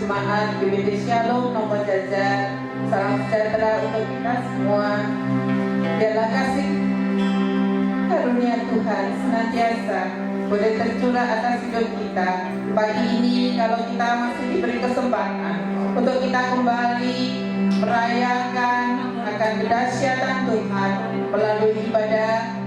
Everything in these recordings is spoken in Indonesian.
jemaat GBT Shalom Nomor Jajar. Salam sejahtera untuk kita semua. Biarlah kasih karunia Tuhan senantiasa boleh tercurah atas hidup kita. Pagi ini kalau kita masih diberi kesempatan untuk kita kembali merayakan akan kedahsyatan Tuhan melalui ibadah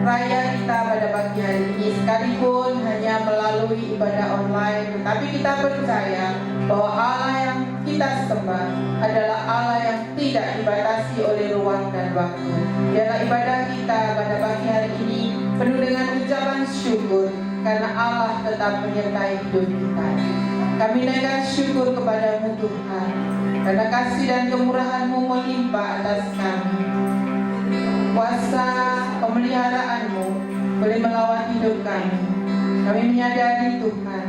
raya kita pada pagi hari ini, sekalipun hanya melalui ibadah online, tetapi kita percaya bahwa Allah yang kita sembah adalah Allah yang tidak dibatasi oleh ruang dan waktu. Biarlah ibadah kita pada pagi hari ini penuh dengan ucapan syukur karena Allah tetap menyertai hidup kita. Kami naikkan syukur kepadamu Tuhan, karena kasih dan kemurahan-Mu melimpah atas kami. Kuasa pemeliharaanmu boleh melawat hidup kami. Kami menyadari Tuhan,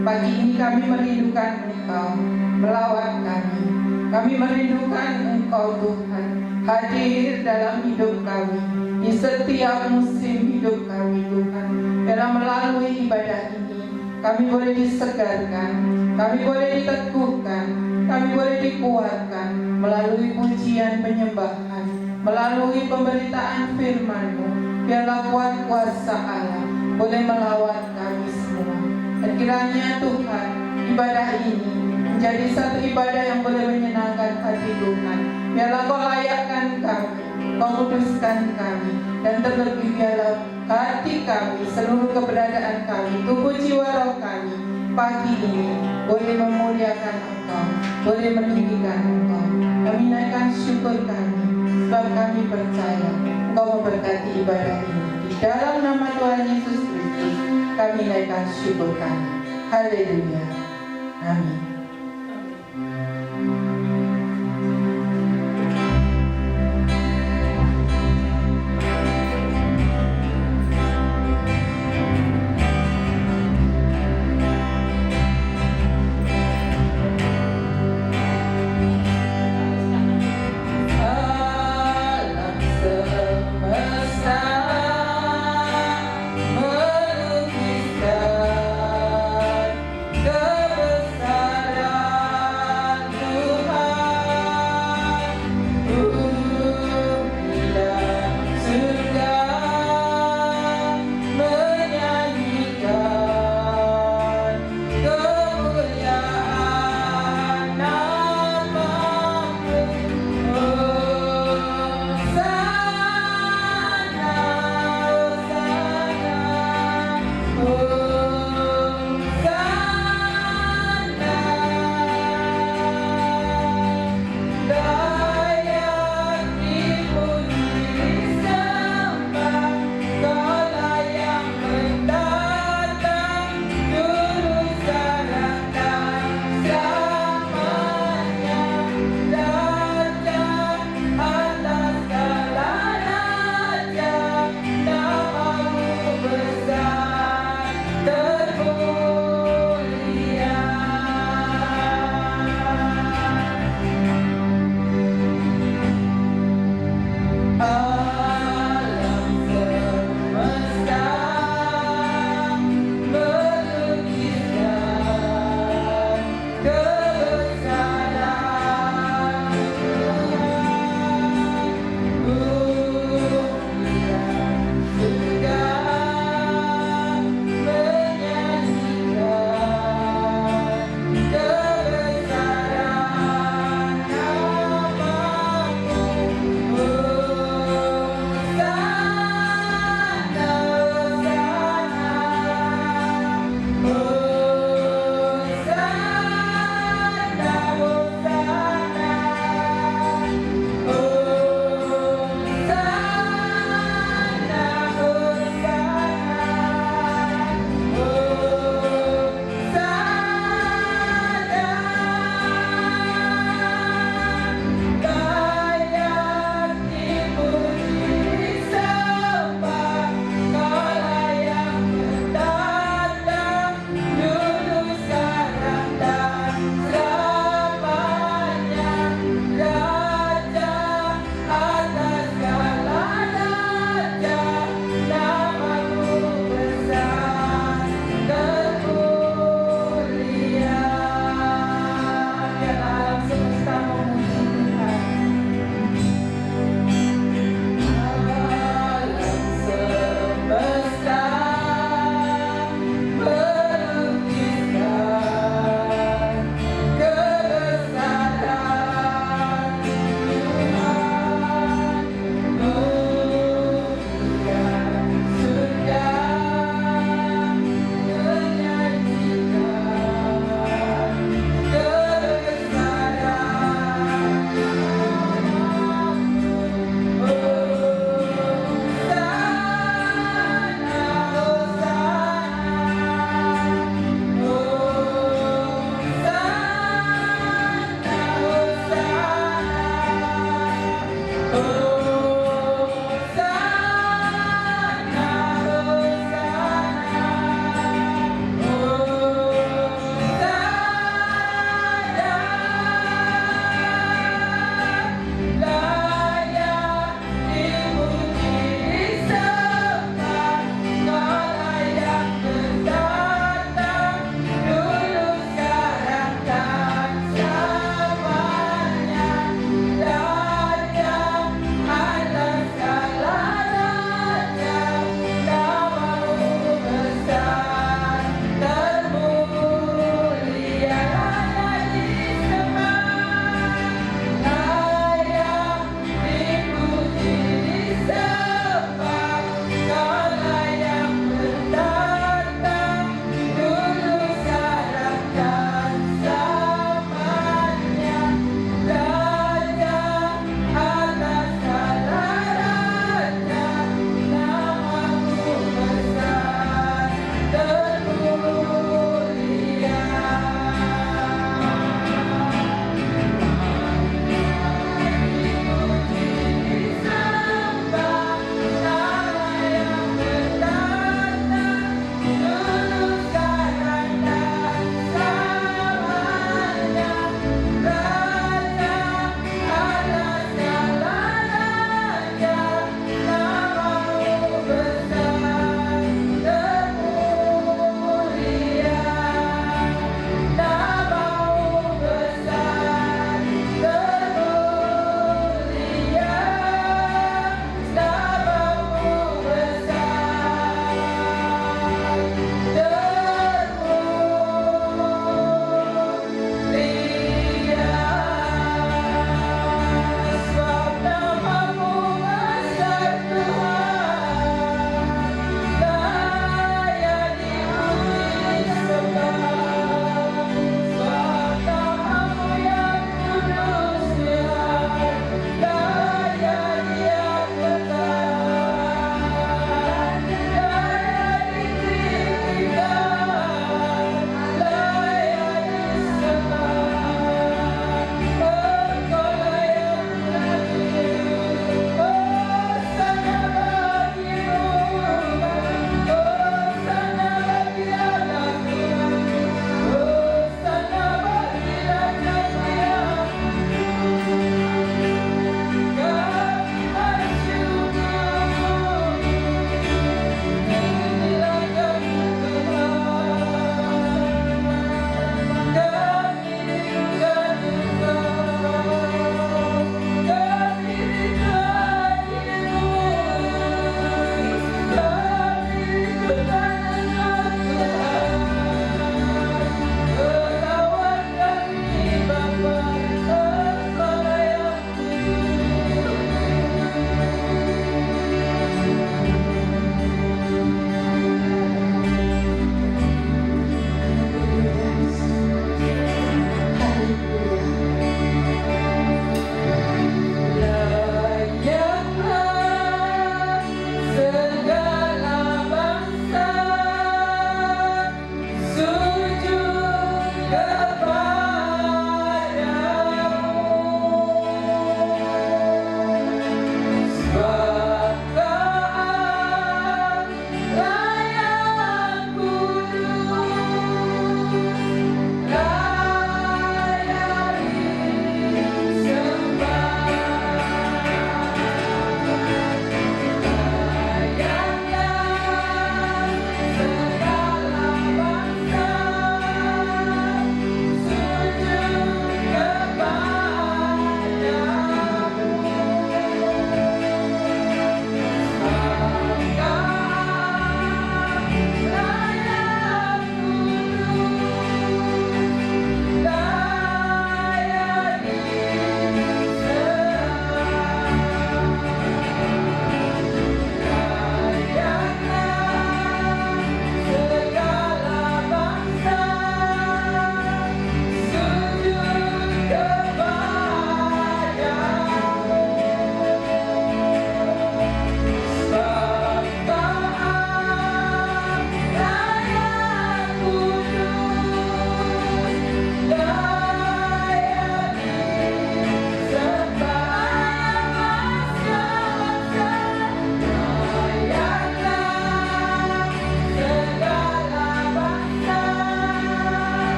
pagi ini kami merindukan Engkau melawat kami. Kami merindukan Engkau Tuhan hadir dalam hidup kami di setiap musim hidup kami Tuhan. Biarlah melalui ibadah ini kami boleh disegarkan, kami boleh diteguhkan, kami boleh dikuatkan melalui pujian penyembahan, melalui pemberitaan firman-Mu. Biarlah kuat kuasa Allah boleh melawat kami semua. Dan kiranya Tuhan, ibadah ini menjadi satu ibadah yang boleh menyenangkan hati Tuhan. Biarlah Kau layakkan kami, Kau kuduskan kami, dan terlebih biarlah hati kami, seluruh keberadaan kami, tubuh jiwa roh kami pagi ini boleh memuliakan Engkau, boleh meninggikan Engkau. Kami naikkan syukur kami, sebab kami percaya Engkau memberkati ibadah ini. Di dalam nama Tuhan Yesus Kristus kami naikkan syukur kami. Haleluya. Amin. Kebesaran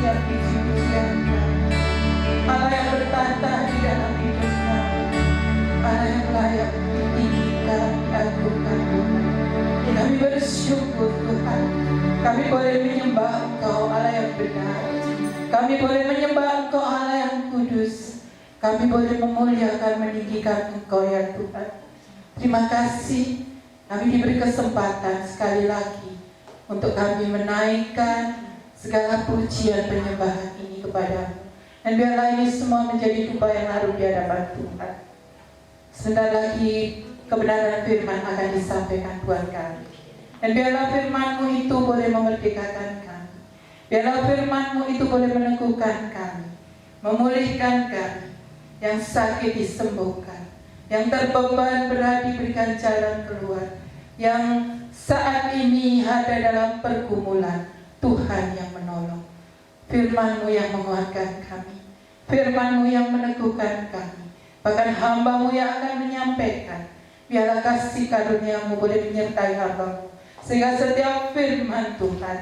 yang dipuji-pujian kami, Allah yang bertata di dalam hidup kami, Allah yang layak ditinggikan, diagungkan Tuhan. Kami bersyukur Tuhan, kami boleh menyembah Engkau Allah yang benar, kami boleh menyembah Engkau Allah yang kudus, kami boleh memuliakan, meninggikan Engkau ya Tuhan. Terima kasih kami diberi kesempatan sekali lagi untuk kami menaikkan segala pujian penyembahan ini kepadamu. Dan biarlah ini semua menjadi tumpah yang harum di hadapan Tuhan. Sebentar lagi kebenaran firman akan disampaikan Tuhan kami. Dan biarlah firman-Mu itu boleh memerdekakan kami. Biarlah firman-Mu itu boleh meneguhkan kami, memulihkan kami, yang sakit disembuhkan, yang terbeban berat diberikan jalan keluar, yang saat ini ada dalam pergumulan, Tuhan yang menolong. Firman-Mu yang menguatkan kami, firman-Mu yang meneguhkan kami, bahkan hamba-Mu yang akan menyampaikan. Biarlah kasih karunia-Mu boleh menyertai hamba-Mu, sehingga setiap firman Tuhan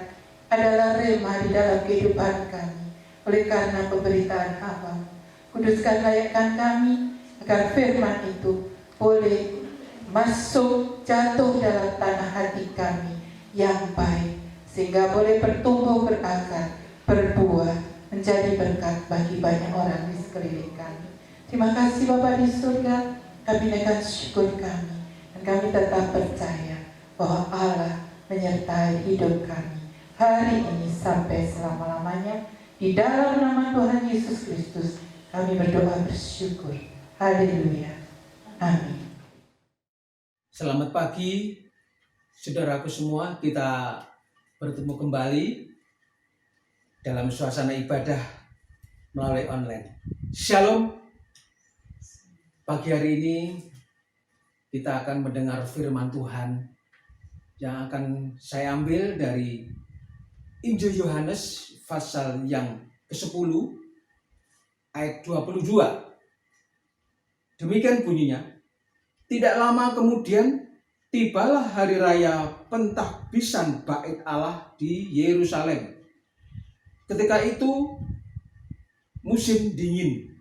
adalah rema di dalam kehidupan kami. Oleh karena pemberitaan hamba-Mu, kuduskan, layakkan kami, agar firman itu boleh masuk, jatuh dalam tanah hati kami yang baik, sehingga boleh bertumbuh, berakar, berbuah, menjadi berkat bagi banyak orang di sekeliling kami. Terima kasih Bapa di surga, kami naikkan syukur kami, dan kami tetap percaya bahwa Allah menyertai hidup kami hari ini sampai selama-lamanya. Di dalam nama Tuhan Yesus Kristus kami berdoa bersyukur. Haleluya. Amin. Selamat pagi, saudaraku semua. Kita bertemu kembali dalam suasana ibadah melalui online. Shalom. Pagi hari ini kita akan mendengar firman Tuhan yang akan saya ambil dari Injil Yohanes pasal yang ke-10 ayat 22. Demikian bunyinya. Tidak lama kemudian tibalah hari raya pentahbisan Bait Allah di Yerusalem. Ketika itu musim dingin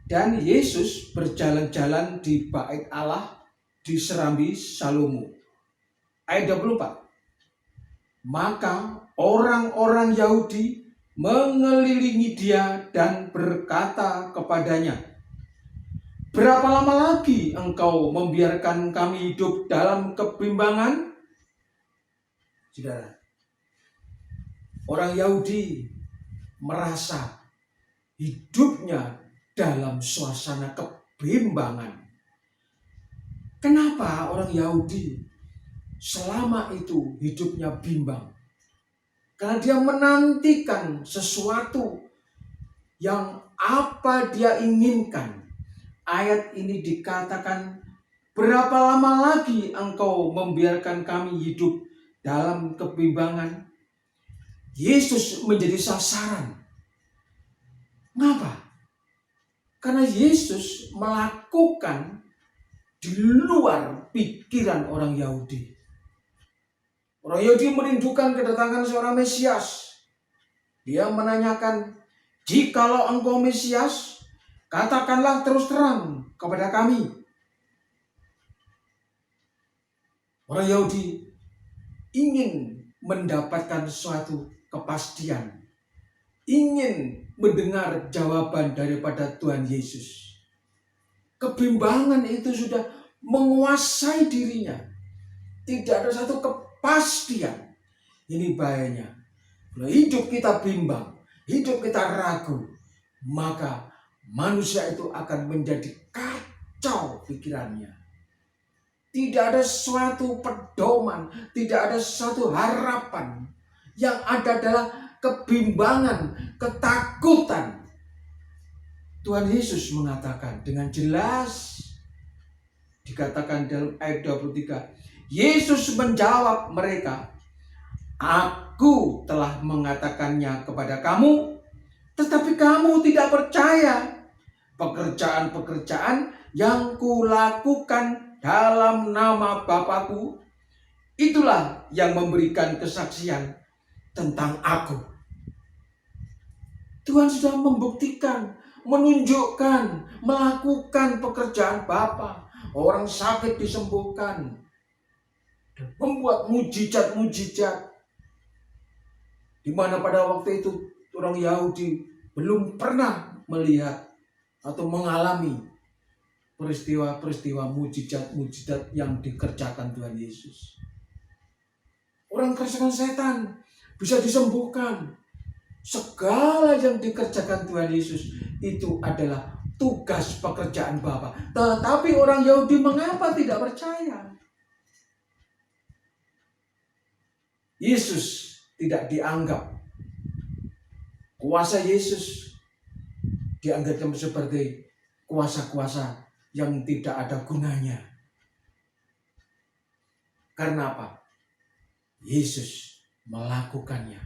dan Yesus berjalan-jalan di Bait Allah di serambi Salomo. Ayat 24. Maka orang-orang Yahudi mengelilingi dia dan berkata kepadanya, berapa lama lagi engkau membiarkan kami hidup dalam kebimbangan? Saudara, orang Yahudi merasa hidupnya dalam suasana kebimbangan. Kenapa orang Yahudi selama itu hidupnya bimbang? Karena dia menantikan sesuatu yang apa dia inginkan. Ayat ini dikatakan, berapa lama lagi engkau membiarkan kami hidup dalam kebimbangan? Yesus menjadi sasaran. Mengapa? Karena Yesus melakukan di luar pikiran orang Yahudi. Orang Yahudi merindukan kedatangan seorang Mesias. Dia menanyakan, jikalau engkau Mesias, katakanlah terus terang kepada kami. Orang Yahudi ingin mendapatkan suatu kepastian, ingin mendengar jawaban daripada Tuhan Yesus. Kebimbangan itu sudah menguasai dirinya. Tidak ada satu kepastian. Ini bahayanya. Kalau hidup kita bimbang, hidup kita ragu, maka manusia itu akan menjadi kacau pikirannya. Tidak ada suatu pedoman, tidak ada suatu harapan. Yang ada adalah kebimbangan, ketakutan. Tuhan Yesus mengatakan dengan jelas, dikatakan dalam ayat 23, Yesus menjawab mereka, Aku telah mengatakannya kepada kamu, tetapi kamu tidak percaya. Pekerjaan-pekerjaan yang kulakukan dalam nama Bapa-Ku, itulah yang memberikan kesaksian tentang Aku. Tuhan sudah membuktikan, menunjukkan, melakukan pekerjaan Bapa. Orang sakit disembuhkan, membuat mujizat-mujizat. Di mana pada waktu itu orang Yahudi belum pernah melihat atau mengalami peristiwa-peristiwa mujizat-mujizat yang dikerjakan Tuhan Yesus. Orang kerjakan setan bisa disembuhkan. Segala yang dikerjakan Tuhan Yesus itu adalah tugas pekerjaan Bapa. Tetapi orang Yahudi mengapa tidak percaya? Yesus tidak dianggap. Kuasa Yesus dianggap sebagai kuasa-kuasa yang tidak ada gunanya. Karena apa? Yesus melakukannya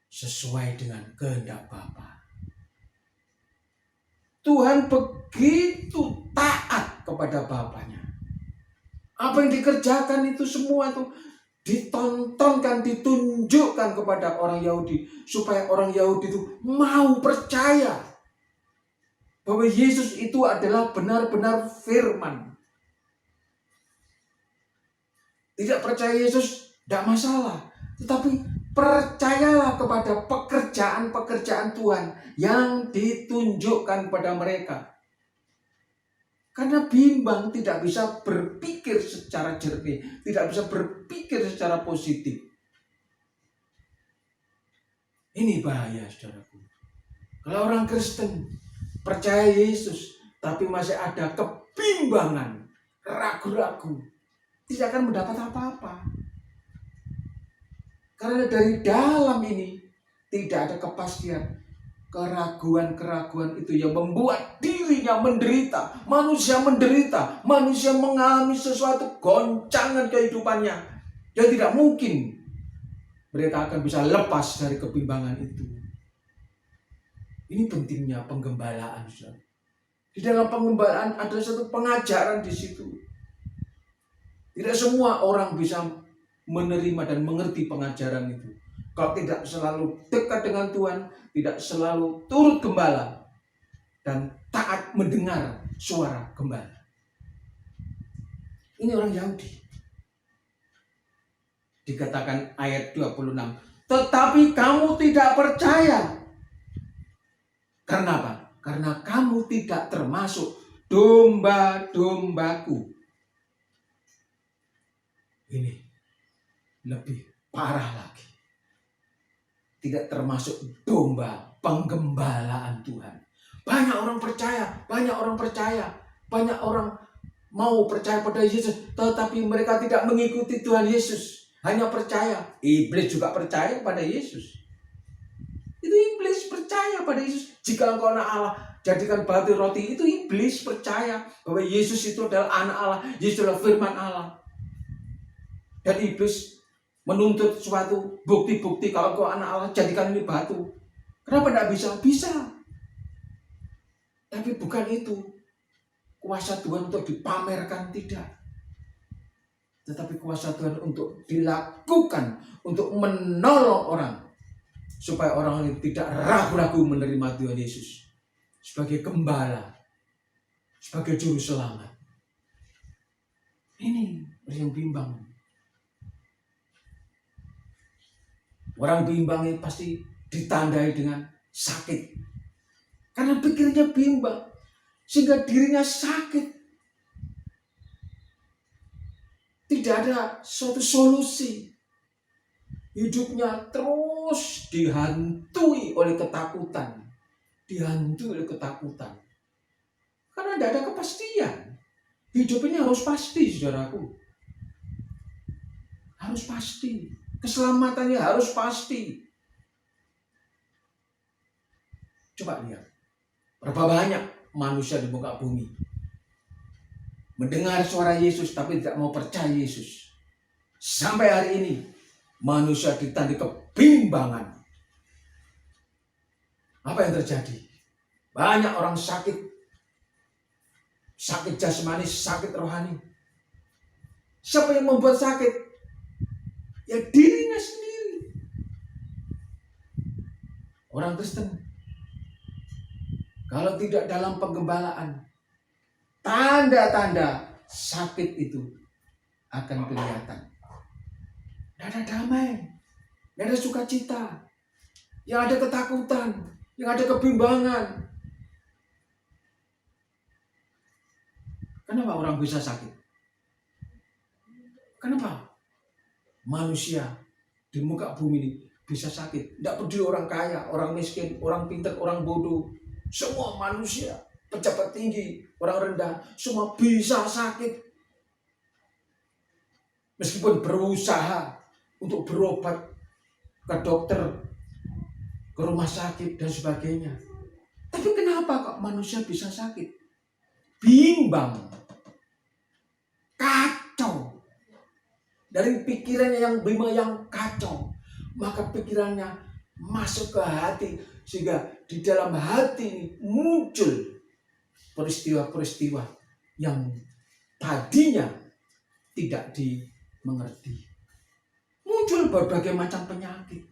sesuai dengan kehendak Bapa. Tuhan begitu taat kepada Bapanya. Apa yang dikerjakan itu semua itu ditontonkan, ditunjukkan kepada orang Yahudi supaya orang Yahudi itu mau percaya bahwa Yesus itu adalah benar-benar firman. Tidak percaya Yesus tidak masalah, tetapi percayalah kepada pekerjaan-pekerjaan Tuhan yang ditunjukkan pada mereka. Karena bimbang tidak bisa berpikir secara jernih, tidak bisa berpikir secara positif. Ini bahaya, saudaraku. Kalau orang Kristen percaya Yesus, tapi masih ada kebimbangan, ragu-ragu, tidak akan mendapat apa-apa. Karena dari dalam ini tidak ada kepastian. Keraguan-keraguan itu yang membuat dirinya menderita. Manusia menderita. Manusia mengalami sesuatu goncangan kehidupannya. Yang tidak mungkin mereka akan bisa lepas dari kebimbangan itu. Ini pentingnya penggembalaan. Di dalam penggembalaan ada satu pengajaran di situ. Tidak semua orang bisa menerima dan mengerti pengajaran itu. Kalau tidak selalu dekat dengan Tuhan, tidak selalu turut gembala, dan taat mendengar suara gembala. Ini orang Yahudi. Dikatakan ayat 26. Tetapi kamu tidak percaya. Karena apa? Karena kamu tidak termasuk domba-dombaku. Ini lebih parah lagi. Tidak termasuk domba penggembalaan Tuhan. Banyak orang percaya, banyak orang mau percaya pada Yesus, tetapi mereka tidak mengikuti Tuhan Yesus, hanya percaya. Iblis juga percaya pada Yesus. Itu iblis percaya pada Yesus. Jika engkau anak Allah, jadikan batu roti. Itu iblis percaya bahwa Yesus itu adalah anak Allah, Yesus adalah firman Allah. Dan iblis menuntut suatu bukti-bukti, kalau kau anak Allah, jadikan ini batu. Kenapa tidak bisa? Bisa. Tapi bukan itu kuasa Tuhan untuk dipamerkan, tidak. Tetapi kuasa Tuhan untuk dilakukan, untuk menolong orang, supaya orang ini tidak ragu-ragu menerima Tuhan Yesus sebagai gembala, sebagai juru selamat. Ini yang bimbang. Orang bimbang ini pasti ditandai dengan sakit. Karena pikirnya bimbang. Sehingga dirinya sakit. Tidak ada suatu solusi. Hidupnya terus dihantui oleh ketakutan. Dihantui oleh ketakutan. Karena tidak ada kepastian. Hidup ini harus pasti, saudaraku. Harus pasti. Keselamatannya harus pasti. Coba lihat. Berapa banyak manusia di muka bumi mendengar suara Yesus tapi tidak mau percaya Yesus. Sampai hari ini manusia ditandai kebimbangan. Apa yang terjadi? Banyak orang sakit. Sakit jasmani, sakit rohani. Siapa yang membuat sakit? Ya dirinya sendiri. orang Kristen, kalau tidak dalam penggembalaan, tanda-tanda sakit itu akan kelihatan. Tidak ada damai, tidak ada sukacita, yang ada ketakutan, yang ada kebimbangan. Kenapa orang bisa sakit? Kenapa manusia di muka bumi ini bisa sakit? Tidak peduli orang kaya, orang miskin, orang pintar, orang bodoh. Semua manusia, pejabat tinggi, orang rendah, semua bisa sakit. Meskipun berusaha untuk berobat ke dokter, ke rumah sakit dan sebagainya. Tapi kenapa kok manusia bisa sakit? Bimbang, kacau. Dari pikirannya yang bimbang, yang kacau, maka pikirannya masuk ke hati, sehingga di dalam hati ini muncul peristiwa-peristiwa yang tadinya tidak dimengerti. Muncul berbagai macam penyakit,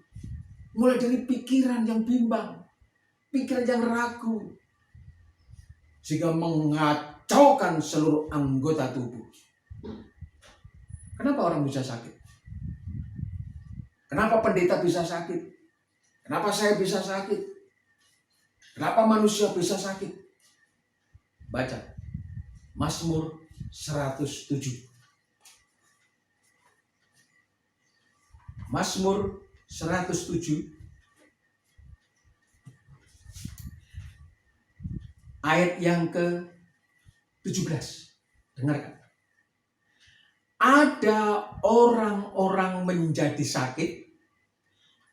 mulai dari pikiran yang bimbang, pikiran yang ragu, sehingga mengacaukan seluruh anggota tubuh. Kenapa orang bisa sakit? Kenapa pendeta bisa sakit? Kenapa saya bisa sakit? Kenapa manusia bisa sakit? Baca Mazmur 107. Mazmur 107 ayat yang ke-17. Dengarkan. Ada orang-orang menjadi sakit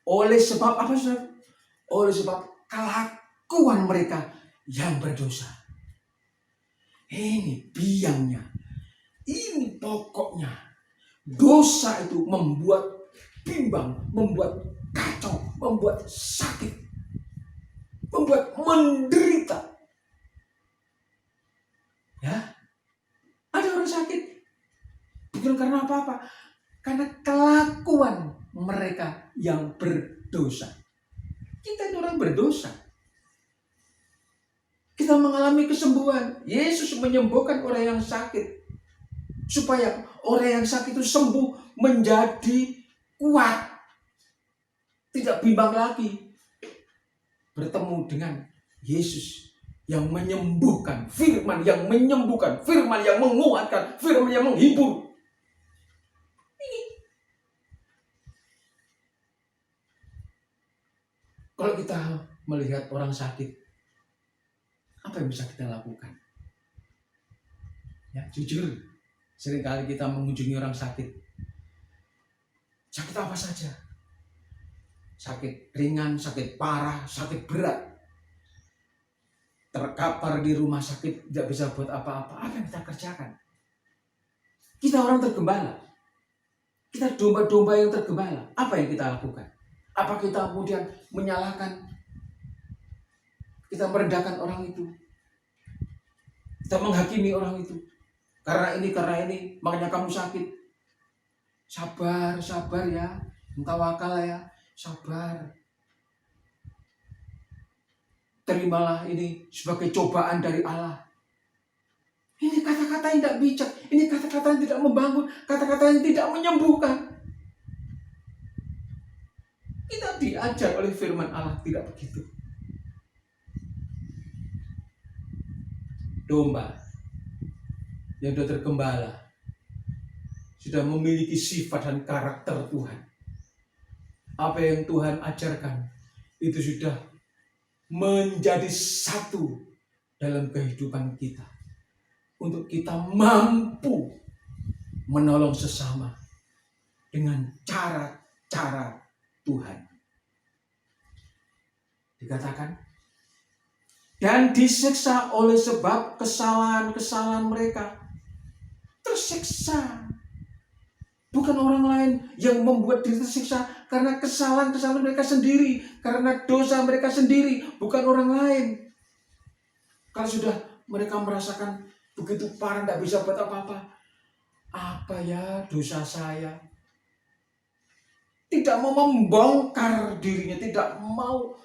oleh sebab apa, saudara? Oleh sebab kelakuan mereka yang berdosa. Ini biangnya, ini pokoknya. Dosa itu membuat bimbang, membuat kacau, membuat sakit, membuat menderita. Ya, ada orang sakit bukan karena apa-apa, karena kelakuan mereka yang berdosa. Kita ini orang berdosa. Kita mengalami kesembuhan. Yesus menyembuhkan orang yang sakit, supaya orang yang sakit itu sembuh, menjadi kuat, tidak bimbang lagi. Bertemu dengan Yesus yang menyembuhkan, firman yang menyembuhkan, firman yang menguatkan, firman yang menghibur. Kalau kita melihat orang sakit, apa yang bisa kita lakukan? Ya, jujur, seringkali kita mengunjungi orang sakit. Sakit apa saja? Sakit ringan, sakit parah, sakit berat. Terkapar di rumah sakit, tidak bisa buat apa-apa. Apa yang kita kerjakan? Kita orang tergembala. Kita domba-domba yang tergembala. Apa yang kita lakukan? Apa kita kemudian menyalahkan? Kita merendahkan orang itu. Kita menghakimi orang itu. Karena ini, makanya kamu sakit. Sabar ya. Tawakal ya. Sabar. Terimalah ini sebagai cobaan dari Allah. Ini kata-kata yang tidak bijak. Ini kata-kata yang tidak membangun. Kata-kata yang tidak menyembuhkan. Kita diajar oleh firman Allah tidak begitu. Domba yang sudah tergembala, sudah memiliki sifat dan karakter Tuhan. Apa yang Tuhan ajarkan itu sudah menjadi satu dalam kehidupan kita, untuk kita mampu menolong sesama dengan cara-cara Tuhan. Dikatakan, dan disiksa oleh sebab kesalahan-kesalahan mereka. Tersiksa. Bukan orang lain yang membuat diri tersiksa, karena kesalahan-kesalahan mereka sendiri, karena dosa mereka sendiri, bukan orang lain. Kalau sudah mereka merasakan begitu parah, tidak bisa buat apa-apa. Apa ya dosa saya? Tidak mau membongkar dirinya, tidak mau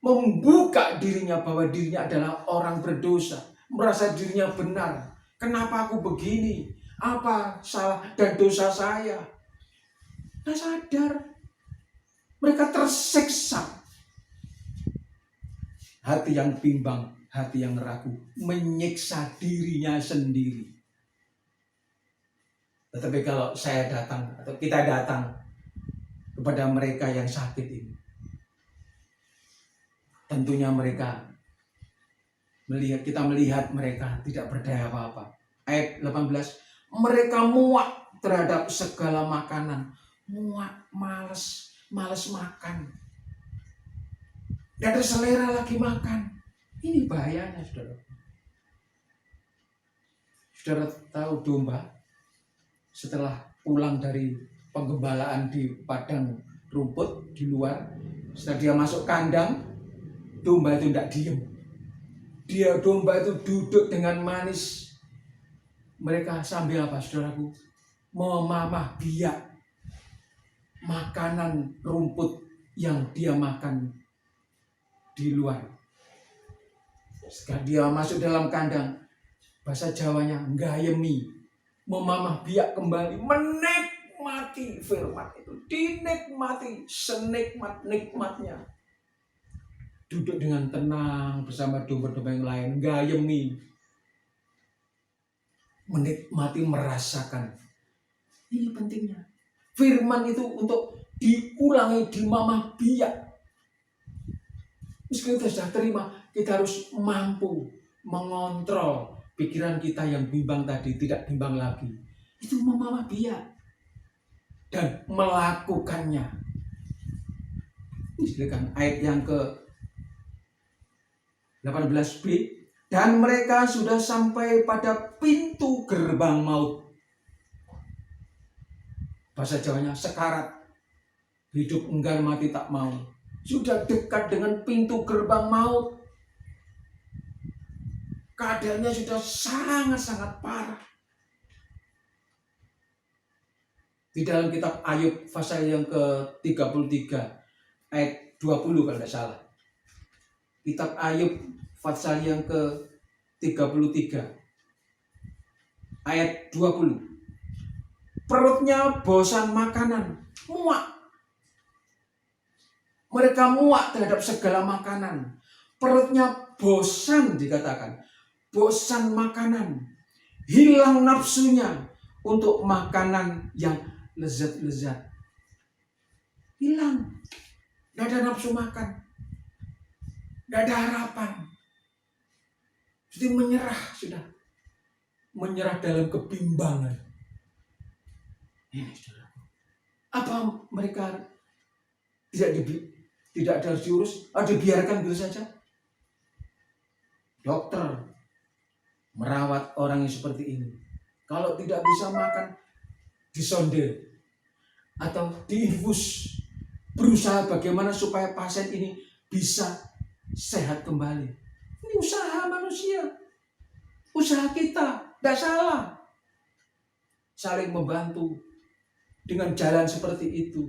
membuka dirinya bahwa dirinya adalah orang berdosa, merasa dirinya benar. Kenapa aku begini? Apa salah dan dosa saya? Nah, sadar. Mereka tersiksa. Hati yang bimbang, hati yang ragu, menyiksa dirinya sendiri. Tetapi kalau saya datang atau kita datang kepada mereka yang sakit ini, tentunya kita melihat mereka tidak berdaya apa-apa. Ayat 18, mereka muak terhadap segala makanan. Muak, males makan. Tidak ada selera lagi makan. Ini bahayanya, saudara. Saudara tahu domba setelah pulang dari penggembalaan di padang rumput di luar, setelah dia masuk kandang, domba itu tidak diem. Domba itu duduk dengan manis. Mereka sambil apa, saudaraku? Memamah biak makanan rumput yang dia makan di luar. Setelah dia masuk dalam kandang, bahasa Jawanya nggayemi, memamah biak kembali, menikmati firman itu, dinikmati senikmat-nikmatnya. Duduk dengan tenang bersama domba-domba yang lain, nggayemi, menikmati, merasakan. Ini pentingnya. Firman itu untuk diulangi, dimamah biak. Meski kita sudah terima, kita harus mampu mengontrol pikiran kita yang bimbang tadi, tidak bimbang lagi. Itu memamah biak dan melakukannya. Silakan ayat yang ke 18b. Dan mereka sudah sampai pada pintu gerbang maut. Bahasa Jawanya sekarat, hidup enggan mati tak mau. Sudah dekat dengan pintu gerbang maut. Keadaannya sudah sangat-sangat parah. Di dalam kitab Ayub pasal yang ke-33 ayat 20 kalau tidak salah. Kitab Ayub pasal yang ke-33 ayat 20. Perutnya bosan makanan, muak. Mereka muak terhadap segala makanan. Perutnya bosan dikatakan. Bosan makanan. Hilang nafsunya untuk makanan yang lezat-lezat. Hilang. Tidak ada nafsu makan. Tidak ada harapan. Jadi menyerah sudah. Menyerah dalam kebimbangan. Ini saudara. Apa mereka tidak ada diurus, dibiarkan begitu saja? Dokter merawat orang yang seperti ini. Kalau tidak bisa makan, disonde atau diinfus. Berusaha bagaimana supaya pasien ini bisa sehat kembali. Ini usaha manusia. Usaha kita, tidak salah. Saling membantu dengan jalan seperti itu.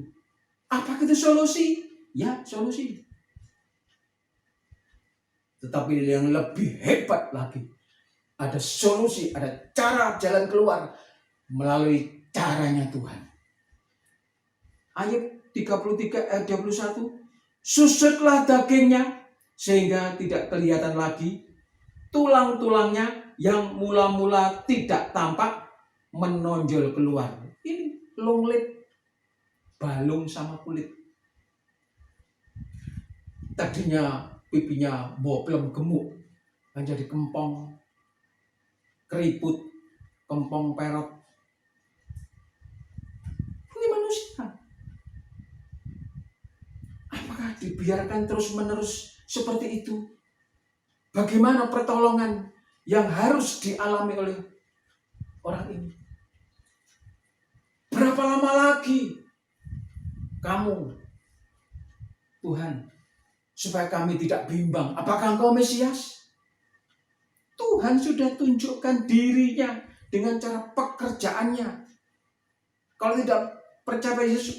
Apa itu solusi? Ya, solusi. Tetapi yang lebih hebat lagi, ada solusi, ada cara jalan keluar melalui caranya Tuhan. Ayat 33 ayat 21. Susutlah dagingnya sehingga tidak kelihatan lagi. Tulang-tulangnya yang mula-mula tidak tampak menonjol keluar. Ini longlet, balung sama kulit. Tadinya pipinya boblem gemuk, menjadi kempong, keriput, kempong perot. Ini manusia. Apakah dibiarkan terus-menerus seperti itu? Bagaimana pertolongan yang harus dialami oleh orang ini? Berapa lama lagi kamu, Tuhan, supaya kami tidak bimbang? Apakah Engkau Mesias? Tuhan sudah tunjukkan dirinya dengan cara pekerjaannya. Kalau tidak percaya Yesus,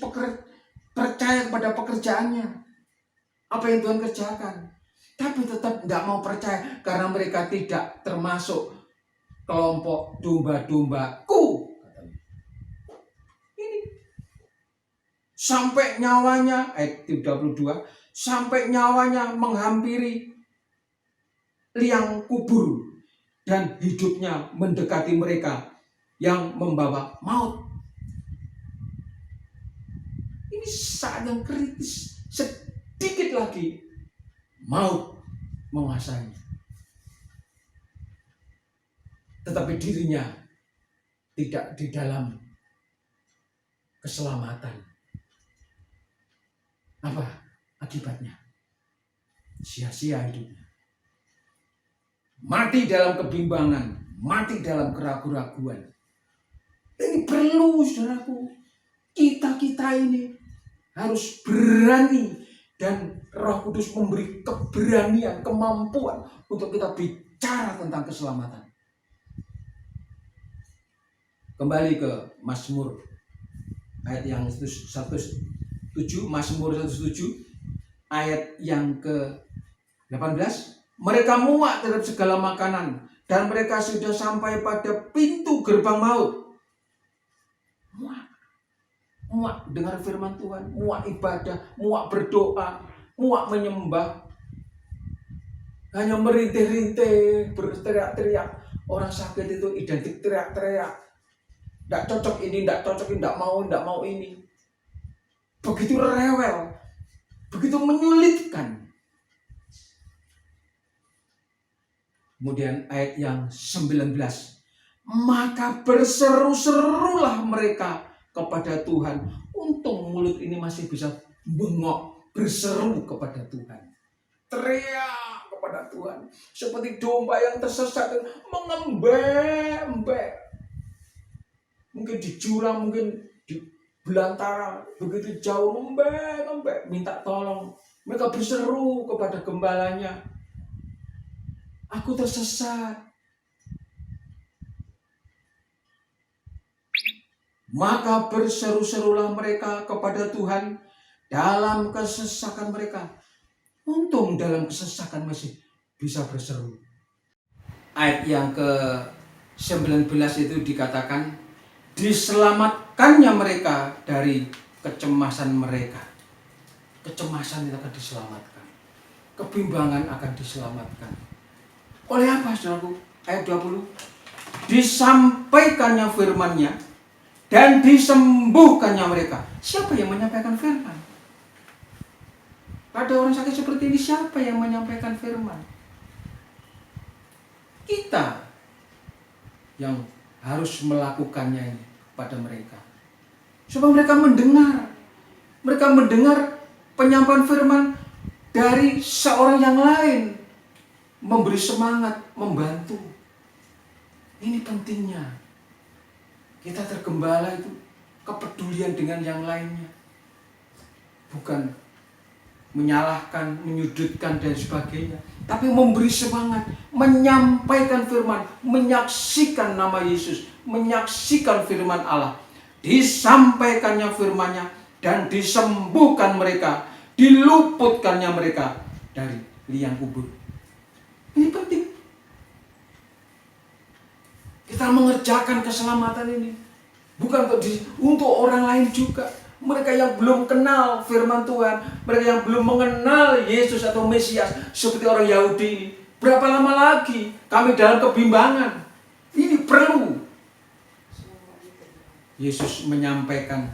percaya kepada pekerjaannya. apa yang Tuhan kerjakan. Tapi tetap tidak mau percaya karena mereka tidak termasuk kelompok domba-dombaku. Ini sampai nyawanya, ayat 32, sampai nyawanya menghampiri liang kubur dan hidupnya mendekati mereka yang membawa maut. Ini saat yang kritis, sedikit lagi maut menguasainya. Tetapi dirinya tidak di dalam keselamatan. Apa akibatnya? Sia-sia hidupnya. Mati dalam kebimbangan, mati dalam keraguan-raguan. Ini perlu, saudaraku. Kita ini harus berani, dan Roh Kudus memberi keberanian, kemampuan untuk kita bicara tentang keselamatan. Kembali ke Mazmur ayat yang 107, Mazmur 107 ayat yang ke-18. Mereka muak terhadap segala makanan dan mereka sudah sampai pada pintu gerbang maut. Muak dengar firman Tuhan, muak ibadah, muak berdoa, muak menyembah. Hanya merintih-rintih, berteriak-teriak. Orang sakit itu identik teriak-teriak. Tidak cocok ini, tidak cocok ini, tidak mau ini. Begitu rewel, begitu menyulitkan. Kemudian ayat yang 19. Maka berseru-serulah mereka kepada Tuhan. Untung mulut ini masih bisa bengok, berseru kepada Tuhan. Teriak kepada Tuhan. Seperti domba yang tersesat, mengembek-embek. Mungkin di jurang, mungkin di belantara, begitu jauh mengembek-embek, minta tolong. Mereka berseru kepada gembalanya. Aku tersesat. Maka berseru-serulah mereka kepada Tuhan dalam kesesakan mereka. Untung dalam kesesakan masih bisa berseru. Ayat yang ke-19 itu dikatakan, diselamatkannya mereka dari kecemasan mereka. Kecemasan itu akan diselamatkan. Kebimbangan akan diselamatkan. Oleh apa, saudaraku? Ayat 20. Disampaikannya firman-Nya dan disembuhkannya mereka. Siapa yang menyampaikan firman? Pada orang sakit seperti ini, siapa yang menyampaikan firman? Kita yang harus melakukannya ini pada mereka. Supaya mereka mendengar. Mereka mendengar penyampaian firman dari seorang yang lain. Memberi semangat, membantu. Ini pentingnya. Kita tergembala itu kepedulian dengan yang lainnya. Bukan menyalahkan, menyudutkan dan sebagainya. Tapi memberi semangat, menyampaikan firman, menyaksikan nama Yesus, menyaksikan firman Allah. Disampaikannya firman-Nya dan disembuhkan mereka, diluputkannya mereka dari liang kubur. Ini penting. Kita mengerjakan keselamatan ini bukan untuk orang lain juga. Mereka yang belum kenal firman Tuhan, mereka yang belum mengenal Yesus atau Mesias seperti orang Yahudi ini. Berapa lama lagi kami dalam kebimbangan? Ini perlu. Yesus menyampaikan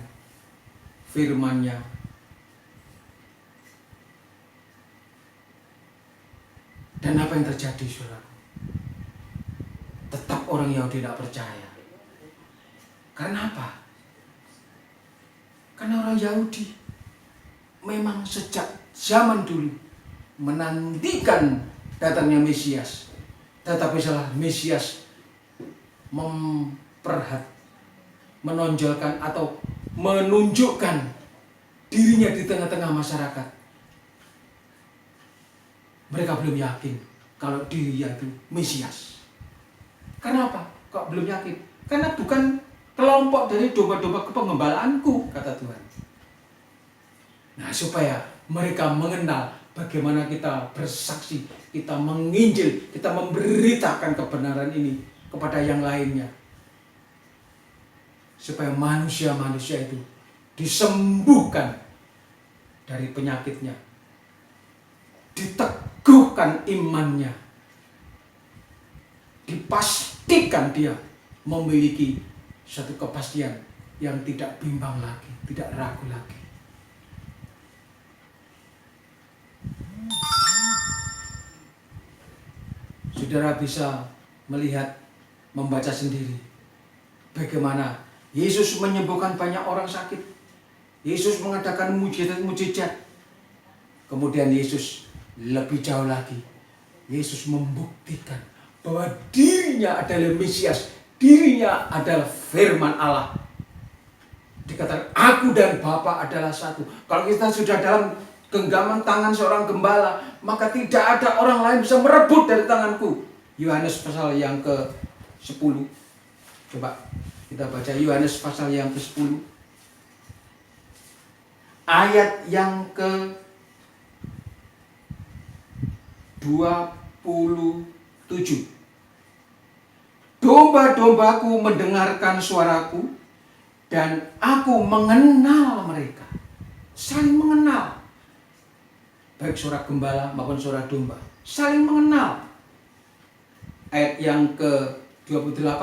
firman-Nya. Dan apa yang terjadi, saudara? Tetap orang Yahudi tidak percaya. Karena apa? Karena orang Yahudi memang sejak zaman dulu menantikan datangnya Mesias. Tetapi salah, Mesias menonjolkan atau menunjukkan dirinya di tengah-tengah masyarakat. Mereka belum yakin kalau dirinya itu Mesias. Kenapa? Kok belum yakin? Karena bukan kelompok dari domba-domba kepengembalaanku, kata Tuhan. Nah, supaya mereka mengenal bagaimana kita bersaksi, kita menginjil, kita memberitakan kebenaran ini kepada yang lainnya. Supaya manusia-manusia itu disembuhkan dari penyakitnya, diteguhkan imannya, dipastikan dia memiliki satu kepastian yang tidak bimbang lagi, tidak ragu lagi. Saudara bisa melihat, membaca sendiri bagaimana Yesus menyembuhkan banyak orang sakit. Yesus mengadakan mujizat-mujizat. Kemudian Yesus lebih jauh lagi. Yesus membuktikan bahwa dirinya adalah Mesias. Dirinya adalah firman Allah. Dikatakan aku dan Bapa adalah satu. Kalau kita sudah dalam genggaman tangan seorang gembala, maka tidak ada orang lain bisa merebut dari tanganku. Yohanes pasal yang ke-10. Coba kita baca Yohanes pasal yang ke-10. Ayat yang ke-27. Domba-dombaku mendengarkan suaraku, dan aku mengenal mereka. Saling mengenal. Baik suara gembala maupun suara domba. Saling mengenal. Ayat yang ke-28.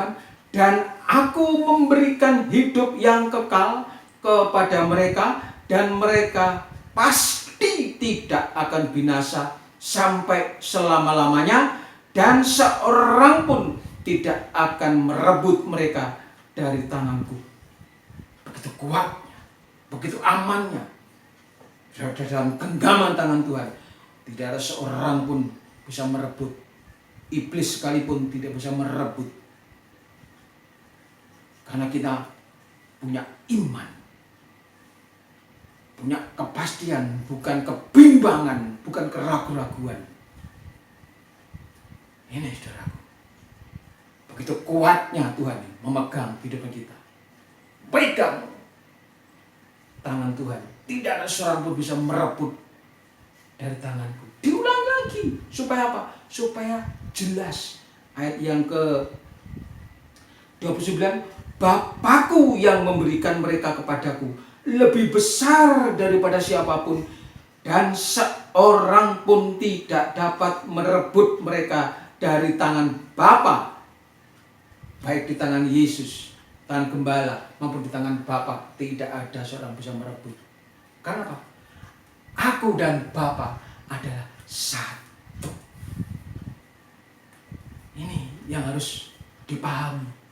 Dan aku memberikan hidup yang kekal kepada mereka, dan mereka pasti tidak akan binasa sampai selama-lamanya, dan seorang pun tidak akan merebut mereka dari tanganku. Begitu kuatnya, begitu amannya. Dalam genggaman tangan Tuhan, tidak ada seorang pun bisa merebut. Iblis sekalipun tidak bisa merebut. Karena kita punya iman, punya kepastian, bukan kebimbangan, bukan keraguan-raguan. Ini saudaraku, begitu kuatnya Tuhan memegang kehidupan kita. Pegang tangan Tuhan, tidak ada seorang pun bisa merebut dari tanganku. Diulang lagi, supaya apa? Supaya jelas. Ayat yang ke-29. Bapakku yang memberikan mereka kepadaku lebih besar daripada siapapun, dan seorang pun tidak dapat merebut mereka dari tangan Bapa. Baik di tangan Yesus, tangan gembala, maupun di tangan Bapa, tidak ada seorang bisa merebut. Karena apa? Aku dan Bapa adalah satu. Ini yang harus dipahami.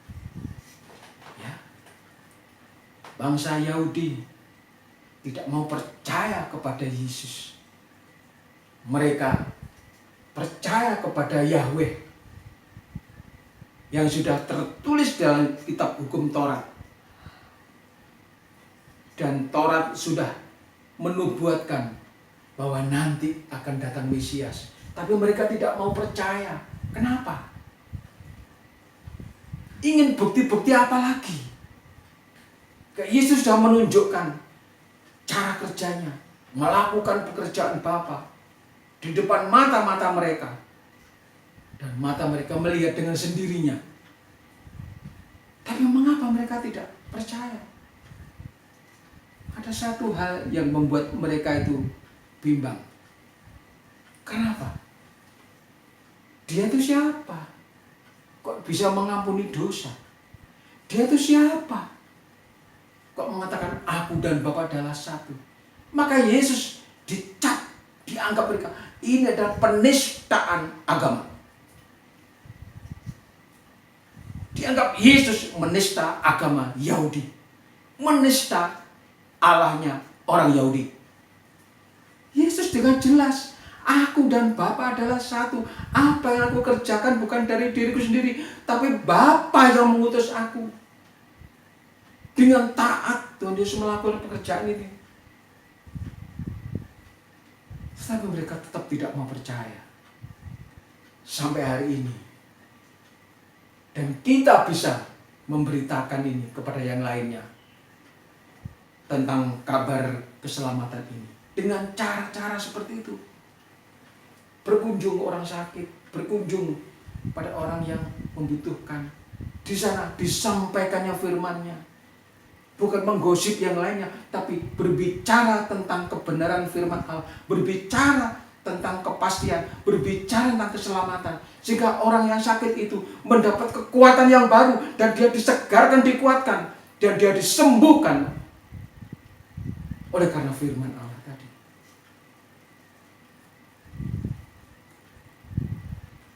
Bangsa Yahudi tidak mau percaya kepada Yesus. Mereka percaya kepada Yahweh yang sudah tertulis dalam kitab hukum Taurat. Dan Taurat sudah menubuatkan bahwa nanti akan datang Mesias. Tapi mereka tidak mau percaya. Kenapa? Ingin bukti-bukti apa lagi? Yesus sudah menunjukkan cara kerjanya, melakukan pekerjaan Bapa di depan mata-mata mereka. Dan mata mereka melihat dengan sendirinya. Tapi mengapa mereka tidak percaya? Ada satu hal yang membuat mereka itu bimbang. Kenapa? Dia itu siapa? Kok bisa mengampuni dosa? Dia itu siapa? Kok mengatakan aku dan Bapa adalah satu? Maka Yesus dicap, dianggap mereka ini adalah penistaan agama. Dianggap Yesus menista agama Yahudi, menista Allahnya orang Yahudi. Yesus dengan jelas, aku dan Bapa adalah satu. Apa yang aku kerjakan bukan dari diriku sendiri, tapi Bapa yang mengutus aku. Dengan taat Tuhan Yesus melakukan pekerjaan ini. Tetapi mereka tetap tidak mau percaya. Sampai hari ini. Dan kita bisa memberitakan ini kepada yang lainnya. Tentang kabar keselamatan ini. Dengan cara-cara seperti itu. berkunjung ke orang sakit, berkunjung pada orang yang membutuhkan. Di sana disampaikannya firman-Nya. Bukan menggosip yang lainnya, tapi berbicara tentang kebenaran firman Allah, berbicara tentang kepastian, berbicara tentang keselamatan, sehingga orang yang sakit itu mendapat kekuatan yang baru, dan dia disegarkan, dikuatkan, dan dia disembuhkan oleh karena firman Allah tadi.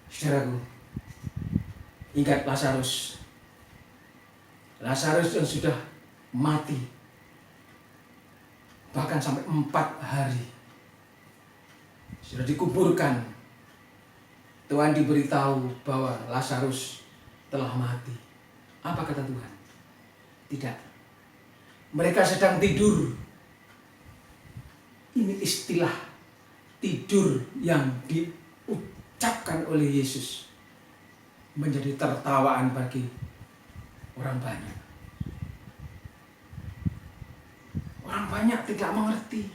Saudaraku, ingat Lazarus yang sudah mati, bahkan sampai 4 hari sudah dikuburkan. Tuhan diberitahu bahwa Lazarus telah mati. Apa kata Tuhan? Tidak. Mereka sedang tidur. Ini istilah tidur yang diucapkan oleh Yesus menjadi tertawaan bagi orang banyak. Orang banyak tidak mengerti.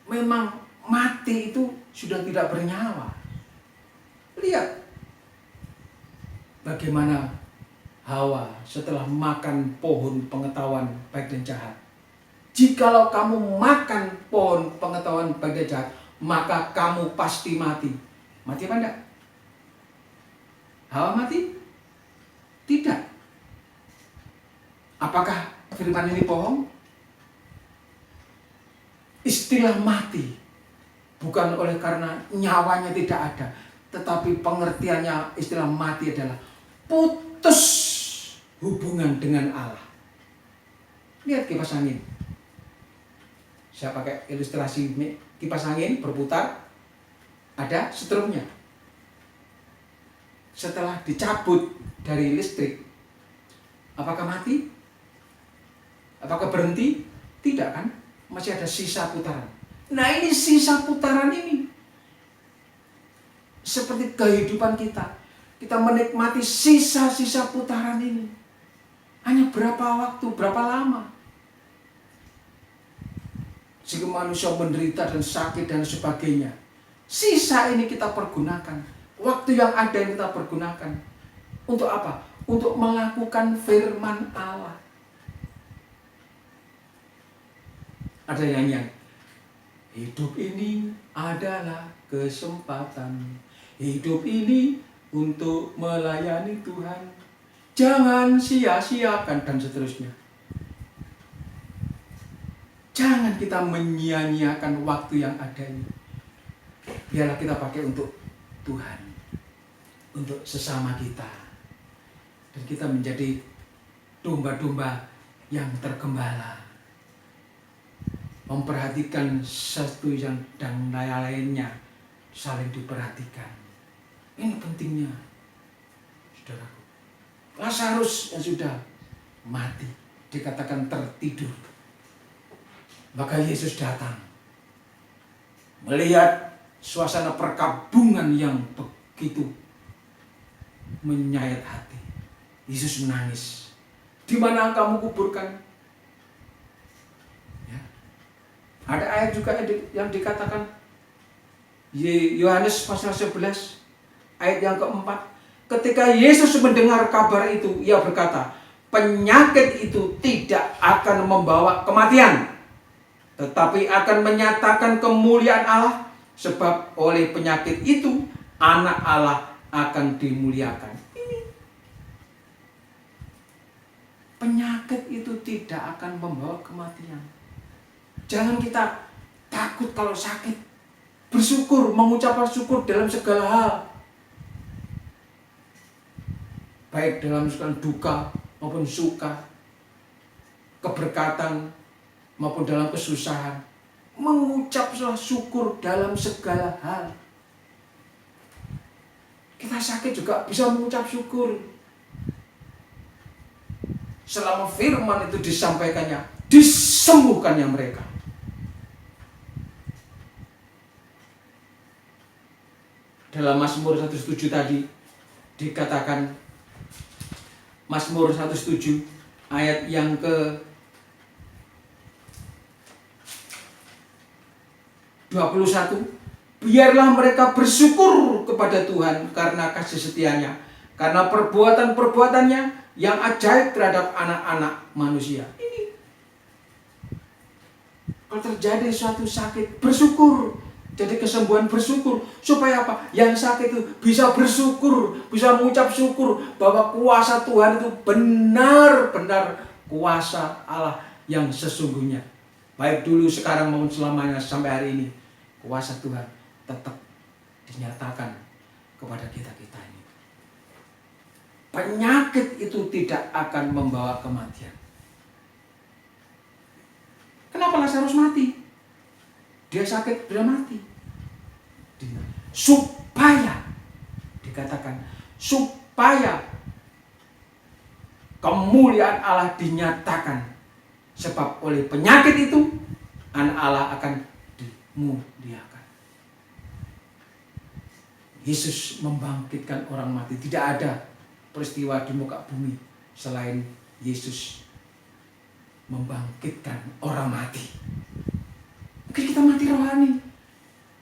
Memang mati itu sudah tidak bernyawa. Lihat bagaimana Hawa setelah makan pohon pengetahuan baik dan jahat. Jikalau kamu makan pohon pengetahuan baik dan jahat, maka kamu pasti mati. Mati apa enggak? Hawa mati? Tidak. Apakah firman ini bohong? Istilah mati bukan oleh karena nyawanya tidak ada, tetapi pengertiannya istilah mati adalah putus hubungan dengan Allah. Lihat kipas angin. Saya pakai ilustrasi kipas angin berputar, ada setrumnya. Setelah dicabut dari listrik, apakah mati? Apakah berhenti? Tidak kan? Masih ada sisa putaran. Nah, ini sisa putaran ini seperti kehidupan kita. Kita menikmati sisa-sisa putaran ini. Hanya berapa waktu, berapa lama. Jika manusia menderita dan sakit dan sebagainya, sisa ini kita pergunakan. Waktu yang ada yang kita pergunakan. Untuk apa? Untuk melakukan firman Allah. Ada nyanyian. Hidup ini adalah kesempatan. Hidup ini untuk melayani Tuhan. Jangan sia-siakan, dan seterusnya. Jangan kita menyia-nyiakan waktu yang ada ini. Biarlah kita pakai untuk Tuhan, untuk sesama kita. Dan kita menjadi domba-domba yang tergembala. Memperhatikan satu yang dan lainnya, saling diperhatikan. Ini pentingnya, saudaraku. Lazarus yang sudah mati, dikatakan tertidur. Maka Yesus datang, melihat suasana perkabungan yang begitu menyayat hati. Yesus menangis. Di mana kamu kuburkan? Ada ayat juga yang dikatakan Yohanes pasal 11 ayat yang keempat. Ketika Yesus mendengar kabar itu, ia berkata, penyakit itu tidak akan membawa kematian, tetapi akan menyatakan kemuliaan Allah, sebab oleh penyakit itu anak Allah akan dimuliakan. Ini penyakit itu tidak akan membawa kematian. Jangan kita takut kalau sakit. Bersyukur, mengucapkan syukur dalam segala hal. Baik dalam segala duka maupun suka, keberkatan maupun dalam kesusahan. Mengucap syukur dalam segala hal. Kita sakit juga bisa mengucap syukur. Selama firman itu disampaikannya, disembuhkannya mereka. Dalam Mazmur 107 tadi dikatakan, Mazmur 107 ayat yang ke 21, biarlah mereka bersyukur kepada Tuhan karena kasih setianya, karena perbuatan-perbuatannya yang ajaib terhadap anak-anak manusia. Ini kalau terjadi suatu sakit, bersyukur. Jadi kesembuhan bersyukur. Supaya apa? Yang sakit itu bisa bersyukur, bisa mengucap syukur bahwa kuasa Tuhan itu benar-benar kuasa Allah yang sesungguhnya. Baik dulu, sekarang, maupun selamanya sampai hari ini. Kuasa Tuhan tetap dinyatakan kepada kita-kita ini. Penyakit itu tidak akan membawa kematian. Kenapa Lazarus mati? Dia sakit, dia mati. Supaya, dikatakan, supaya kemuliaan Allah dinyatakan. Sebab oleh penyakit itu, anak Allah akan dimuliakan. Yesus membangkitkan orang mati. Tidak ada peristiwa di muka bumi selain Yesus membangkitkan orang mati. Mungkin kita mati rohani,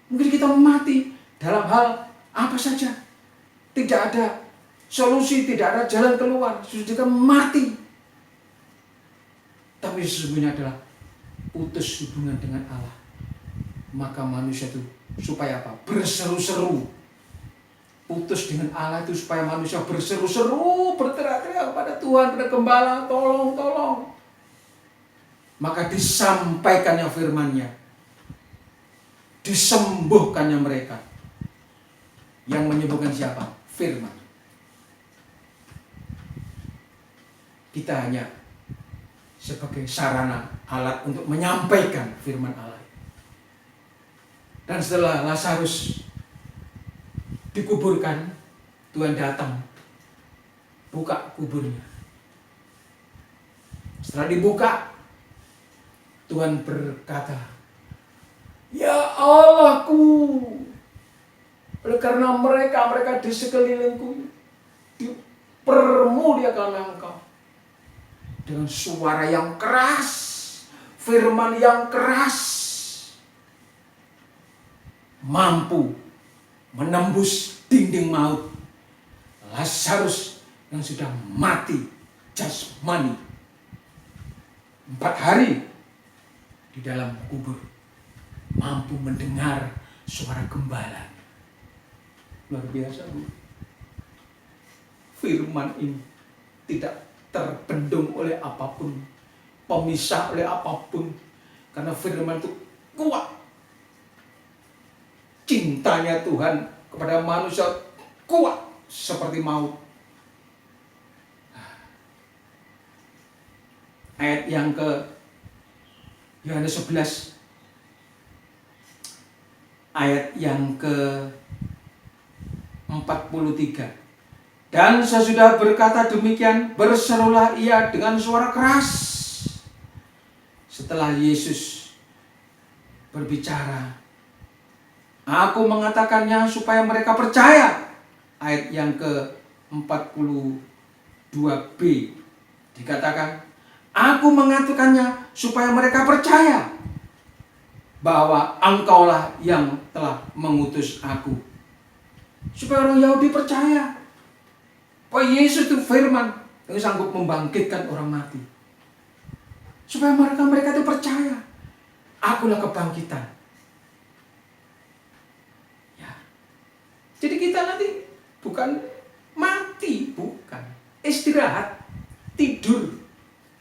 mungkin kita mati dalam hal apa saja. Tidak ada solusi, tidak ada jalan keluar, sudah kita mati. Tapi sesungguhnya adalah putus hubungan dengan Allah. Maka manusia itu supaya apa? Berseru-seru. Putus dengan Allah itu supaya manusia berseru-seru, berteriak-teriak kepada Tuhan, kepada Gembala, tolong, tolong. Maka disampaikannya firman-Nya, disembuhkannya mereka. Yang menyembuhkan siapa? Firman. Kita hanya sebagai sarana, alat untuk menyampaikan firman Allah. Dan setelah Lazarus dikuburkan, Tuhan datang, buka kuburnya. Setelah dibuka, Tuhan berkata, "Ya Allahku, oleh karena mereka di sekelilingku dipermuliakanlah Engkau." Dengan suara yang keras, firman yang keras, mampu menembus dinding maut Lazarus yang sudah mati jasmani 4 hari di dalam kubur, mampu mendengar suara gembala. Luar biasa, Bu. Firman ini tidak terbendung oleh apapun, pemisah oleh apapun, karena firman itu kuat. Cintanya Tuhan kepada manusia kuat seperti maut. Ayat yang ke Yohanes 11, ayat yang ke 43. Dan sesudah berkata demikian, berserulah ia dengan suara keras. Setelah Yesus berbicara, "Aku mengatakannya supaya mereka percaya." Ayat yang ke-42b dikatakan, "Aku mengatakannya supaya mereka percaya bahwa Engkaulah yang telah mengutus aku." Supaya orang Yahudi percaya bahwa Yesus itu firman yang sanggup membangkitkan orang mati. Supaya mereka itu percaya, akulah kebangkitan. Ya. Jadi kita nanti bukan mati, bukan. Istirahat, tidur.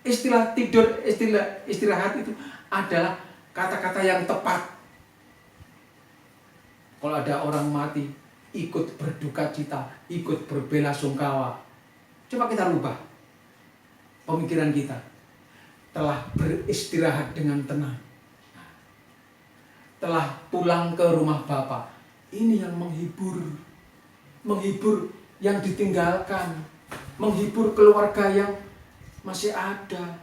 Istilah tidur, istilah istirahat itu adalah kata-kata yang tepat. Kalau ada orang mati, ikut berduka cita, ikut berbelasungkawa. Coba kita rubah pemikiran kita. Telah beristirahat dengan tenang, telah pulang ke rumah Bapa. Ini yang menghibur. Menghibur yang ditinggalkan, menghibur keluarga yang masih ada.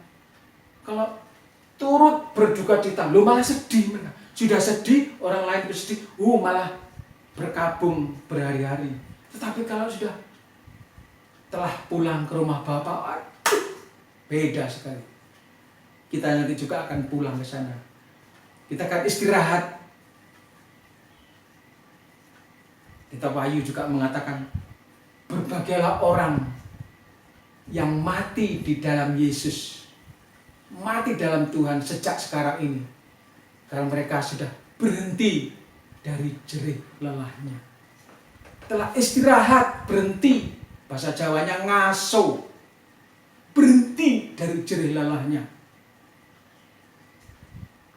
Kalau turut berduka cita, lu malah sedih. Sudah sedih, orang lain bersedih, malah berkabung berhari-hari. Tetapi kalau sudah telah pulang ke rumah Bapa, beda sekali. Kita nanti juga akan pulang ke sana. Kita akan istirahat. Kitab Wahyu juga mengatakan, berbagailah orang yang mati di dalam Yesus, mati dalam Tuhan sejak sekarang ini, karena mereka sudah berhenti dari jerih lelahnya, telah istirahat, berhenti, bahasa Jawanya ngaso, berhenti dari jerih lelahnya.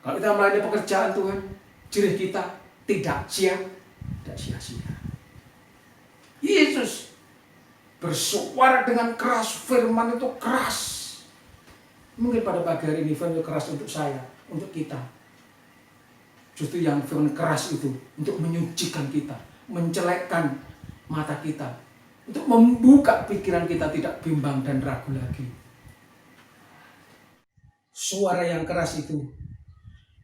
Kalau kita melayani pekerjaan Tuhan, jerih kita tidak sia-sia. Yesus bersuara dengan keras, firman itu keras. Mungkin pada pagi hari ini firman itu keras untuk saya, untuk kita. Justru yang firman keras itu untuk menyucikan kita, mencelekkan mata kita, untuk membuka pikiran kita tidak bimbang dan ragu lagi. Suara yang keras itu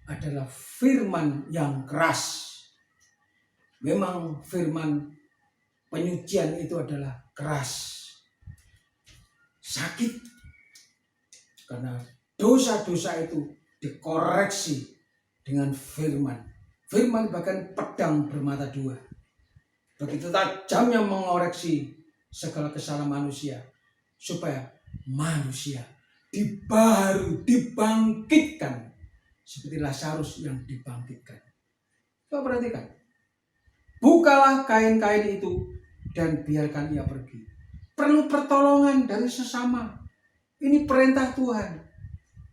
adalah firman yang keras. Memang firman penyucian itu adalah keras, sakit, karena dosa-dosa itu dikoreksi dengan firman. Firman bahkan pedang bermata dua, begitu tajamnya mengoreksi segala kesalahan manusia, supaya manusia dibangkitkan seperti Lazarus yang dibangkitkan. Coba perhatikan, bukalah kain-kain itu dan biarkan ia pergi. Perlu pertolongan dari sesama. Ini perintah Tuhan.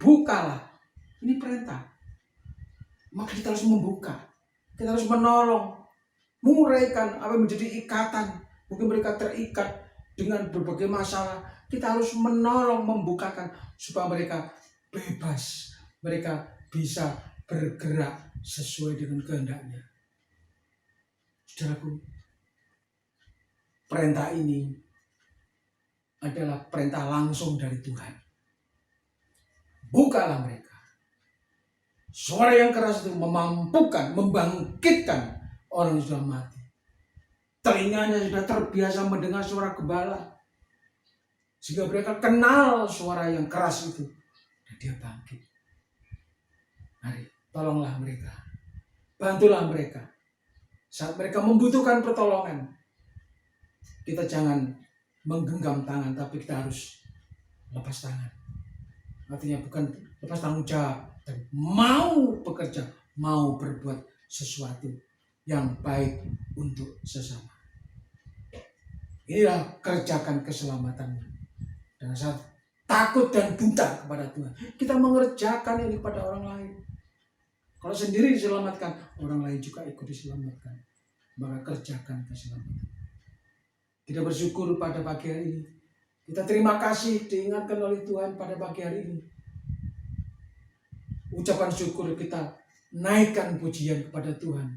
Bukalah. Ini perintah. Maka kita harus membuka. Kita harus menolong. Menguraikan apa yang menjadi ikatan. Mungkin mereka terikat dengan berbagai masalah. Kita harus menolong, membukakan supaya mereka bebas. Mereka bisa bergerak sesuai dengan kehendaknya. Saudaraku, perintah ini adalah perintah langsung dari Tuhan. Bukalah mereka. Suara yang keras itu memampukan, membangkitkan orang yang sudah mati. Telinganya sudah terbiasa mendengar suara gembala, sehingga mereka kenal suara yang keras itu, dan dia bangkit. Mari, tolonglah mereka, bantulah mereka. Saat mereka membutuhkan pertolongan, kita jangan menggenggam tangan, tapi kita harus lepas tangan. Artinya bukan lepas tanggung jawab, tapi mau bekerja, mau berbuat sesuatu yang baik untuk sesama. Inilah kerjakan keselamatannya. Dan saat takut dan buta kepada Tuhan, kita mengerjakan ini kepada orang lain. Kalau sendiri diselamatkan, orang lain juga ikut diselamatkan. Maka kerjakan keselamatan. Kita bersyukur pada pagi hari ini. Kita terima kasih diingatkan oleh Tuhan pada pagi hari ini. Ucapan syukur kita naikkan pujian kepada Tuhan.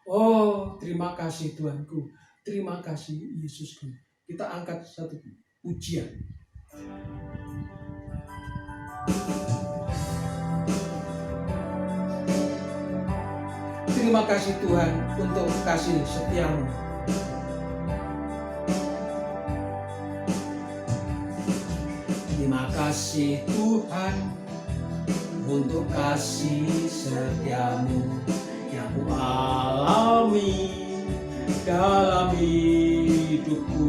Oh, terima kasih Tuhanku. Terima kasih Yesusku. Kita angkat satu pujian. Terima kasih Tuhan untuk kasih setiamu. Terima kasih Tuhan untuk kasih setiamu yang ku alami dalam hidupku.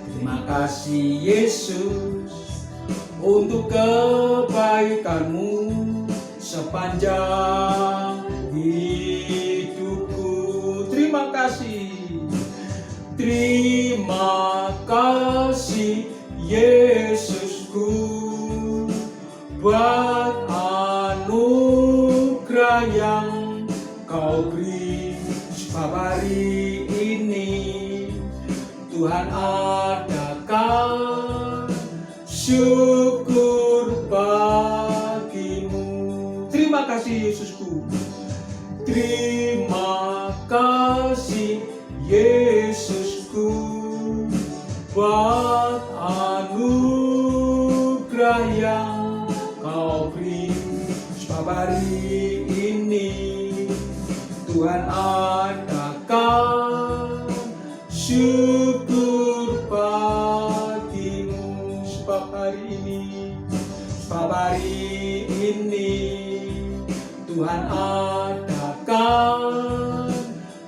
Terima kasih Yesus untuk kebaikanmu sepanjang hidupku. Terima kasih. Terima kasih Yesusku buat anugerah yang kau beri. Sebab hari ini Tuhan adakan syukur bagimu. Terima kasih Yesusku. Terima kasih Yesusku buat anugerah yang kau beri. Sebab hari ini Tuhan adakan syukur bagimu. Sebab hari ini Tuhan adakan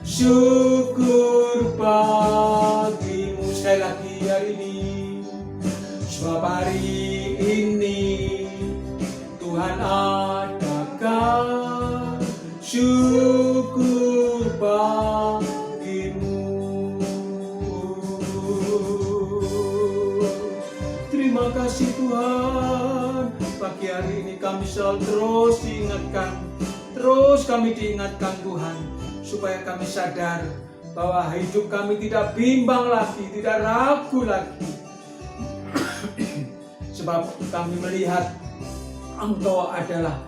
syukur selalu terus diingatkan, terus kami diingatkan Tuhan, supaya kami sadar bahwa hidup kami tidak bimbang lagi, tidak ragu lagi. Sebab kami melihat Engkau adalah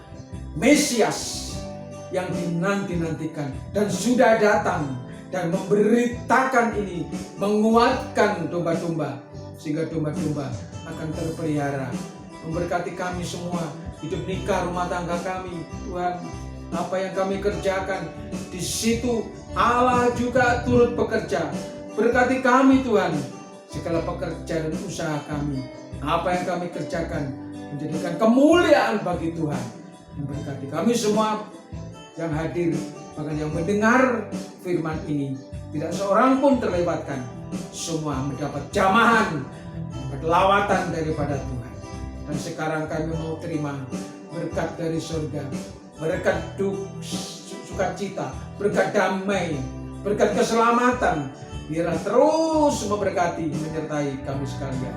Mesias yang dinanti-nantikan dan sudah datang dan memberitakan ini, menguatkan domba-domba sehingga domba-domba akan terpelihara. Memberkati kami semua, hidup nikah, rumah tangga kami, Tuhan. Apa yang kami kerjakan, di situ Allah juga turut bekerja. Berkati kami Tuhan, segala pekerjaan dan usaha kami. Apa yang kami kerjakan menjadikan kemuliaan bagi Tuhan. Memberkati kami semua yang hadir, bahkan yang mendengar firman ini. Tidak seorang pun terlewatkan. Semua mendapat jamahan, mendapat lawatan daripada Tuhan. Dan sekarang kami mau terima berkat dari surga, berkat sukacita, berkat damai, berkat keselamatan. Biarlah terus memberkati, menyertai kami sekalian.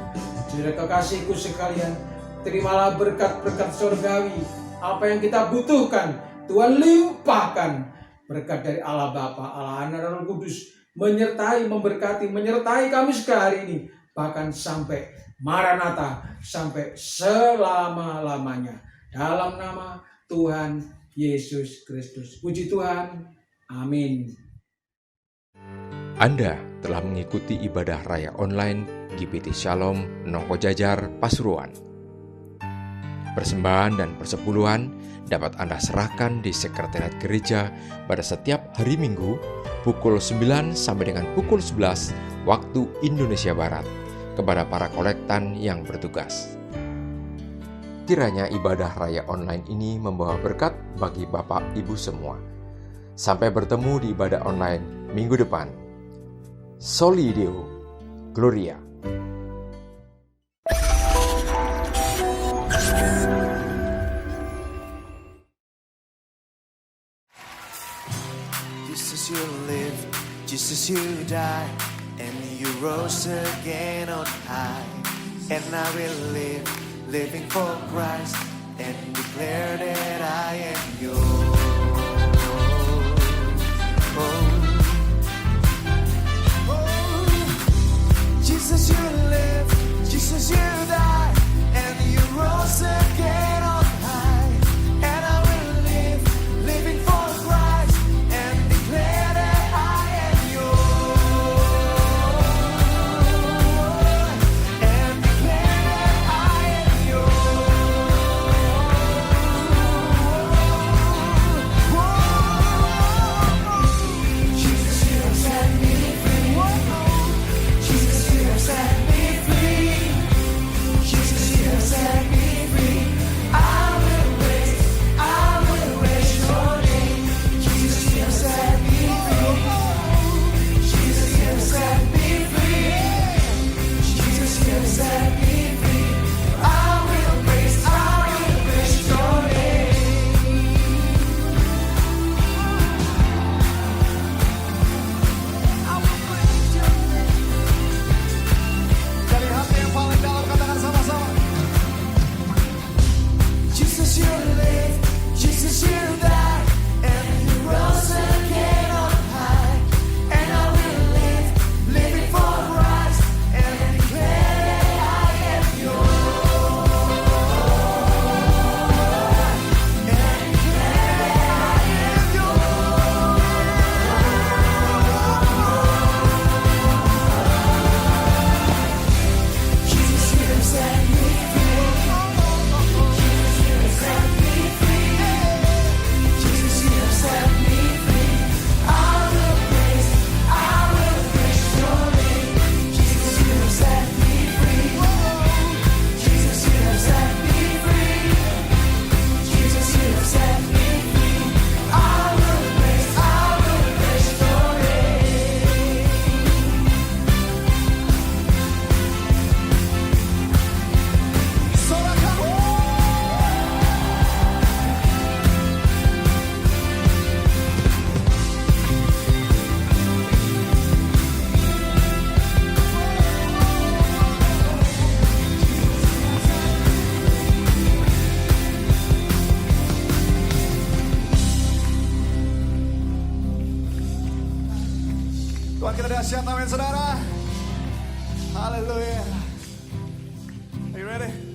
Saudara kekasihku sekalian, terimalah berkat-berkat surgawi. Apa yang kita butuhkan, Tuhan limpahkan. Berkat dari Allah Bapa, Allah Anak dan Roh Kudus menyertai, memberkati, menyertai kami sekali ini. Bahkan sampai Maranatha, sampai selama-lamanya. Dalam nama Tuhan Yesus Kristus. Puji Tuhan. Amin. Anda telah mengikuti ibadah raya online GBT Shalom Nongko Jajar Pasuruan. Persembahan dan persepuluhan dapat Anda serahkan di sekretariat gereja pada setiap hari Minggu pukul 9 sampai dengan pukul 11 waktu Indonesia Barat kepada para kolektan yang bertugas. Kiranya ibadah raya online ini membawa berkat bagi Bapak Ibu semua. Sampai bertemu di ibadah online minggu depan. Soli Deo Gloria. Just as you live, just as you die, and you rose again on high. And I will live, living for Christ, and declare that I am yours. Jesus, you live, Jesus, you die, and you rose again on high. And I will live, living for Christ, and declare that I am yours. And declare that I am yours. Tuhan kita dahsyat, amin saudara. Haleluya. Are you ready?